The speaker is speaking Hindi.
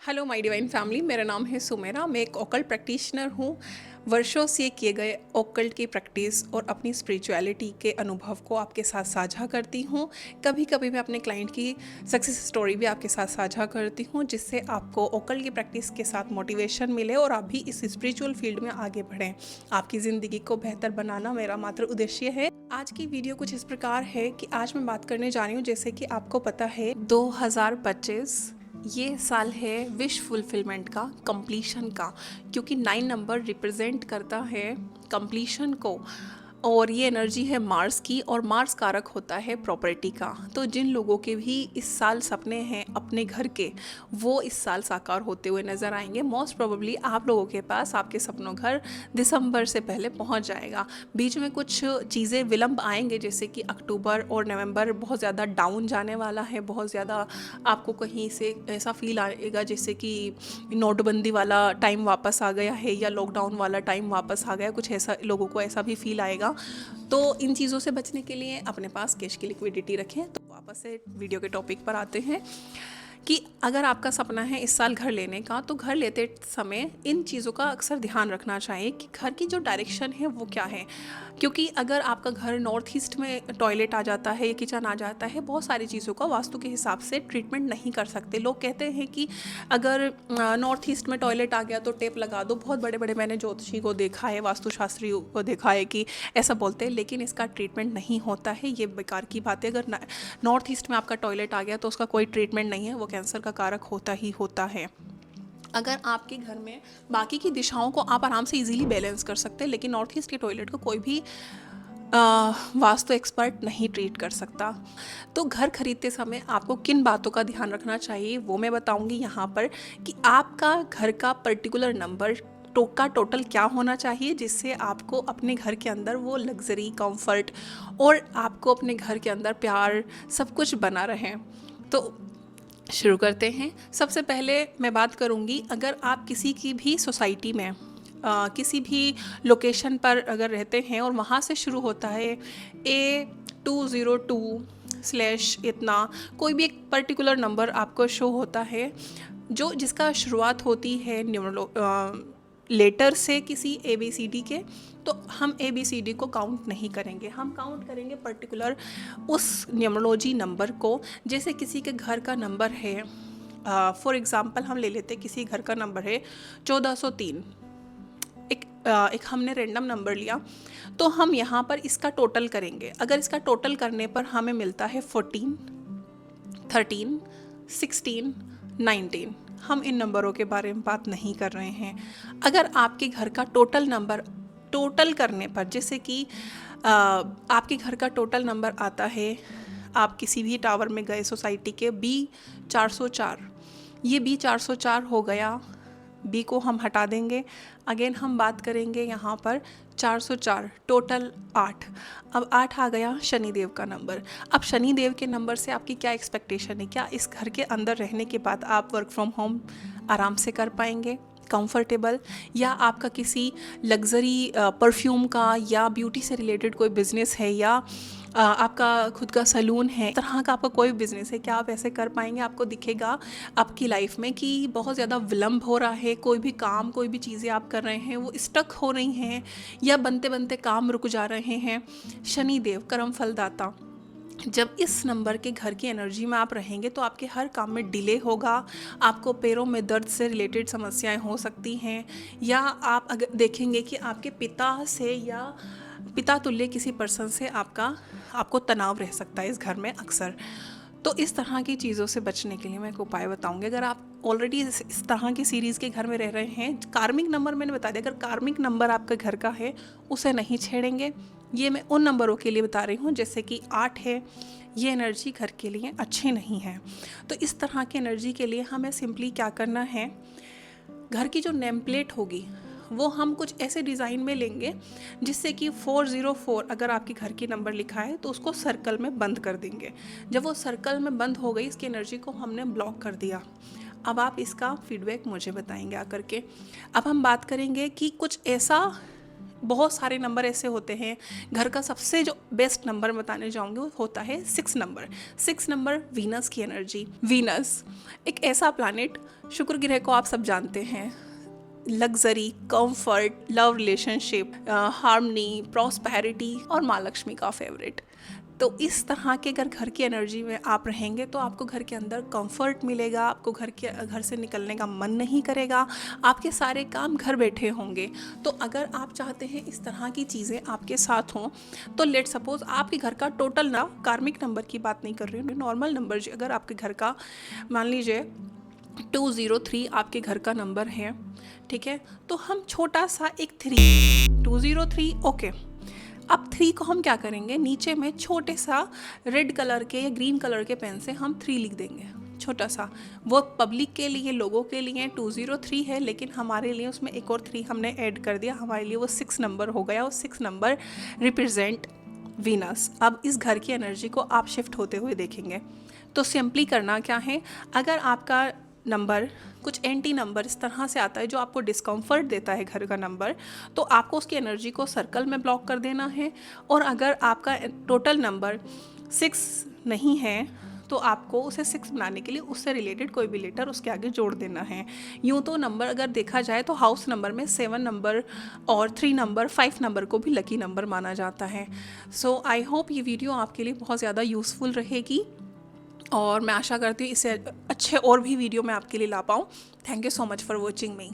हेलो माय डिवाइन फैमिली, मेरा नाम है सुमेरा। मैं एक ओकल्ट प्रैक्टिशनर हूँ। वर्षों से किए गए ओकल्ट की प्रैक्टिस और अपनी स्पिरिचुअलिटी के अनुभव को आपके साथ साझा करती हूँ। कभी कभी मैं अपने क्लाइंट की सक्सेस स्टोरी भी आपके साथ साझा करती हूँ, जिससे आपको ओकल्ट की प्रैक्टिस के साथ मोटिवेशन मिले और आप भी इस स्पिरिचुअल फील्ड में आगे बढ़ें। आपकी ज़िंदगी को बेहतर बनाना मेरा मात्र उद्देश्य है। आज की वीडियो कुछ इस प्रकार है कि आज मैं बात करने जा रही हूँ, जैसे कि आपको पता है 2025 ये साल है विश फुलफिलमेंट का, कंप्लीशन का, क्योंकि 9 नंबर रिप्रेजेंट करता है कंप्लीशन को और ये एनर्जी है मार्स की, और मार्स कारक होता है प्रॉपर्टी का। तो जिन लोगों के भी इस साल सपने हैं अपने घर के, वो इस साल साकार होते हुए नज़र आएंगे। मोस्ट प्रोबेबली आप लोगों के पास आपके सपनों घर दिसंबर से पहले पहुंच जाएगा। बीच में कुछ चीज़ें विलंब आएंगे, जैसे कि अक्टूबर और नवंबर बहुत ज़्यादा डाउन जाने वाला है। बहुत ज़्यादा आपको कहीं से ऐसा फील आएगा जैसे कि नोटबंदी वाला टाइम वापस आ गया है या लॉकडाउन वाला टाइम वापस आ गया, कुछ ऐसा लोगों को ऐसा भी फील आएगा। तो इन चीज़ों से बचने के लिए अपने पास कैश की लिक्विडिटी रखें। तो वापस से वीडियो के टॉपिक पर आते हैं कि अगर आपका सपना है इस साल घर लेने का, तो घर लेते समय इन चीज़ों का अक्सर ध्यान रखना चाहिए कि घर की जो डायरेक्शन है वो क्या है। क्योंकि अगर आपका घर नॉर्थ ईस्ट में टॉयलेट आ जाता है या किचन आ जाता है, बहुत सारी चीज़ों का वास्तु के हिसाब से ट्रीटमेंट नहीं कर सकते। लोग कहते हैं कि अगर नॉर्थ ईस्ट में टॉयलेट आ गया तो टेप लगा दो। बहुत बड़े बड़े मैंने ज्योतिषी को देखा है, वास्तुशास्त्री को देखा है कि ऐसा बोलते हैं, लेकिन इसका ट्रीटमेंट नहीं होता है। ये बेकार की बात है। अगर नॉर्थ ईस्ट में आपका टॉयलेट आ गया तो उसका कोई ट्रीटमेंट नहीं है, वो कैंसर का कारक होता ही होता है। अगर आपके घर में बाकी की दिशाओं को आप आराम से इजीली बैलेंस कर सकते हैं, लेकिन नॉर्थ ईस्ट के टॉयलेट को कोई भी वास्तु एक्सपर्ट नहीं ट्रीट कर सकता। तो घर खरीदते समय आपको किन बातों का ध्यान रखना चाहिए वो मैं बताऊंगी यहाँ पर, कि आपका घर का पर्टिकुलर नंबर का टोटल क्या होना चाहिए, जिससे आपको अपने घर के अंदर वो लग्जरी, कंफर्ट और आपको अपने घर के अंदर प्यार सब कुछ बना रहे। तो शुरू करते हैं। सबसे पहले मैं बात करूंगी, अगर आप किसी की भी सोसाइटी में किसी भी लोकेशन पर अगर रहते हैं और वहाँ से शुरू होता है A202 इतना, कोई भी एक पर्टिकुलर नंबर आपको शो होता है जो जिसका शुरुआत होती है लेटर से किसी ABCD के, तो हम ABCD को काउंट नहीं करेंगे। हम काउंट करेंगे पर्टिकुलर उस न्यूमरोलॉजी नंबर को। जैसे किसी के घर का नंबर है, फॉर एग्ज़ाम्पल हम ले लेते हैं, किसी घर का नंबर है 1403। एक हमने रैंडम नंबर लिया, तो हम यहाँ पर इसका टोटल करेंगे। अगर इसका टोटल करने पर हमें मिलता है 14, 13, 16, 19, हम इन नंबरों के बारे में बात नहीं कर रहे हैं। अगर आपके घर का टोटल नंबर टोटल करने पर, जैसे कि आपके घर का टोटल नंबर आता है, आप किसी भी टावर में गए सोसाइटी के, B404, ये B404 हो गया। बी को हम हटा देंगे। अगेन हम बात करेंगे यहाँ पर 404, टोटल 8। अब 8 आ गया शनिदेव का नंबर। अब शनिदेव के नंबर से आपकी क्या एक्सपेक्टेशन है? क्या इस घर के अंदर रहने के बाद आप वर्क फ्रॉम होम आराम से कर पाएंगे, कंफर्टेबल, या आपका किसी लग्जरी परफ्यूम का या ब्यूटी से रिलेटेड कोई बिजनेस है, या आपका खुद का सैलून है, तरह का आपका कोई बिजनेस है, क्या आप ऐसे कर पाएंगे? आपको दिखेगा आपकी लाइफ में कि बहुत ज़्यादा विलम्ब हो रहा है, कोई भी काम, कोई भी चीज़ें आप कर रहे हैं वो स्टक हो रही हैं, या बनते बनते काम रुक जा रहे हैं। शनिदेव कर्म फलदाता, जब इस नंबर के घर की एनर्जी में आप रहेंगे तो आपके हर काम में डिले होगा, आपको पैरों में दर्द से रिलेटेड समस्याएं हो सकती हैं, या आप अगर देखेंगे कि आपके पिता से या पिता तुल्य किसी पर्सन से आपको तनाव रह सकता है इस घर में अक्सर। तो इस तरह की चीज़ों से बचने के लिए मैं एक उपाय बताऊंगी। अगर आप ऑलरेडी इस तरह की सीरीज़ के घर में रह रहे हैं, कार्मिक नंबर मैंने बता दिया, अगर कार्मिक नंबर आपके घर का है उसे नहीं छेड़ेंगे। ये मैं उन नंबरों के लिए बता रही हूँ जैसे कि 8 है, ये एनर्जी घर के लिए अच्छी नहीं है। तो इस तरह की एनर्जी के लिए हमें सिंपली क्या करना है, घर की जो नेम प्लेट होगी वो हम कुछ ऐसे डिज़ाइन में लेंगे जिससे कि 404 अगर आपके घर की नंबर लिखा है तो उसको सर्कल में बंद कर देंगे। जब वो सर्कल में बंद हो गई, इसकी एनर्जी को हमने ब्लॉक कर दिया। अब आप इसका फीडबैक मुझे बताएंगे आकर के। अब हम बात करेंगे कि कुछ ऐसा बहुत सारे नंबर ऐसे होते हैं। घर का सबसे जो बेस्ट नंबर बताने जाऊंगी वो होता है 6 नंबर। 6 नंबर वीनस की एनर्जी। वीनस एक ऐसा प्लैनेट, शुक्र ग्रह को आप सब जानते हैं, luxury, comfort, love relationship, harmony, prosperity और माँ लक्ष्मी का फेवरेट। तो इस तरह के अगर घर की एनर्जी में आप रहेंगे तो आपको घर के अंदर कंफर्ट मिलेगा, आपको घर से निकलने का मन नहीं करेगा, आपके सारे काम घर बैठे होंगे। तो अगर आप चाहते हैं इस तरह की चीज़ें आपके साथ हों तो लेट सपोज आपके घर का टोटल ना, कार्मिक नंबर की बात नहीं कर रही हूँ, नॉर्मल नंबर अगर आपके घर का मान लीजिए 203 आपके घर का नंबर है, ठीक है, तो हम छोटा सा एक 3, 203 ओके। अब 3 को हम क्या करेंगे, नीचे में छोटे सा रेड कलर के या ग्रीन कलर के पेन से हम 3 लिख देंगे, छोटा सा। वो पब्लिक के लिए, लोगों के लिए 203 है, लेकिन हमारे लिए उसमें एक और 3 हमने ऐड कर दिया, हमारे लिए वो 6 नंबर हो गया और 6 नंबर रिप्रेजेंट वीनस। अब इस घर की एनर्जी को आप शिफ्ट होते हुए देखेंगे। तो सिंपली करना क्या है, अगर आपका नंबर कुछ एंटी नंबर इस तरह से आता है जो आपको डिस्कम्फर्ट देता है घर का नंबर, तो आपको उसकी एनर्जी को सर्कल में ब्लॉक कर देना है। और अगर आपका टोटल नंबर 6 नहीं है तो आपको उसे 6 बनाने के लिए उससे रिलेटेड कोई भी लेटर उसके आगे जोड़ देना है। यूँ तो नंबर अगर देखा जाए तो हाउस नंबर में 7 नंबर और 3 नंबर, 5 नंबर को भी लकी नंबर माना जाता है। सो आई होप ये वीडियो आपके लिए बहुत ज़्यादा यूज़फुल रहेगी और मैं आशा करती हूँ इससे अच्छे और भी वीडियो मैं आपके लिए ला पाऊँ। Thank you so much for watching me.